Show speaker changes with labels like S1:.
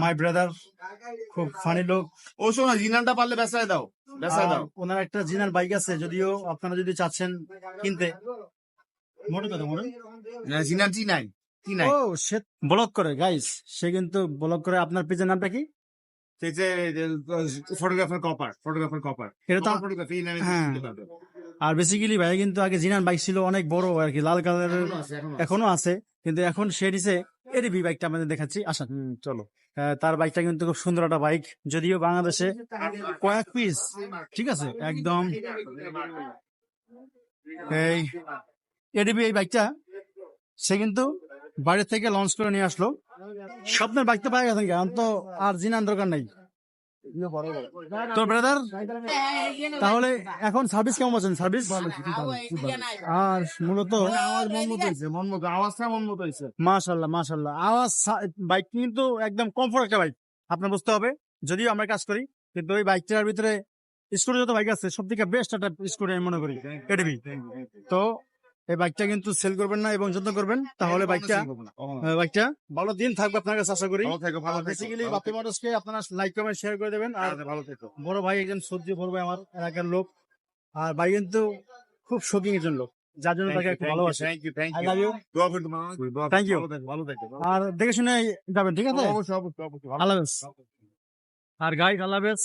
S1: My brother, খুব funny লোক।
S2: ও শোনো, জিনানটা পারলে বেসায় দাও, বেসায় দাও।
S1: ওনার একটা জিনার বাইক আছে, যদিও আপনারা যদি চাচ্ছেন কিনতে। মোটর কথা মোটর
S2: জিনান টি9,
S1: ও সে ব্লক করে গাইস, সে কিন্তু ব্লক করে। আপনার পেজের নামটা কি?
S2: Photographer copper, photographer copper.
S1: এটা তো
S2: ফটোগ্রাফি নামে
S1: হ্যাঁ।
S2: চিনতে পারবে।
S1: আর বেসিক্যালি ভাই কিন্তু আগে জিনান বাইক ছিল অনেক বড় আর কি, লাল কালারের, এখনো আছে, কিন্তু এখন সে নিচে এডিবি বাইকটা আমাদের দেখাচ্ছি, আসেন।
S2: চলো।
S1: তার বাইকটা কিন্তু খুব সুন্দর একটা বাইক, যদিও বাংলাদেশে কয়েক পিস, ঠিক আছে, একদম এই এডিবি এই বাইকটা সে কিন্তু বাইরে থেকে লঞ্চ করে নিয়ে আসলো। স্বপ্নের বাইক তো পাই গেছেন, কারণ তো আর জিনান দরকার নাই। তো ব্রাদার, তাহলে এখন সার্ভিস কেমন আছেন? সার্ভিস আর মূলত
S2: আওয়াজটা মন মতো হয়েছে।
S1: মাশাল্লাহ মাশাল্লাহ, আওয়াজ বাইক কিন্তু একদম কমফোর্ট একটা বাইক, আপনার বুঝতে হবে। যদিও আমরা কাজ করি, কিন্তু ওই বাইকটার ভিতরে স্কুটি যত বাইক আছে সব থেকে বেস্ট একটা স্কুটি আমি মনে করি এডিবি। তো এই বাইকটা কিন্তু সেল করবেন না এবং যত্ন করবেন, তাহলে বাইকটা ভালো দিন থাকবে আপনার কাছে, আশা করি। বেসিক্যালি বাপ্পি মোটরসকে আপনারা লাইক কমেন্ট শেয়ার করে দেবেন। আর
S2: ভালো থেকো।
S1: বড় ভাই একজন সহ্য করবে আমার এলাকার লোক, আর ভাই কিন্তু খুব শৌখিন একজন লোক, যার জন্য তাকে খুব ভালোবাসে। I love you. Thank you.
S2: ভালো থেকো।
S1: আর দেখে শুনে যাবেন, ঠিক আছে?
S2: অবশ্যই অবশ্যই অবশ্যই।
S1: আল্লাহ হাফেজ। আর গাইস, আল্লাহ হাফেজ।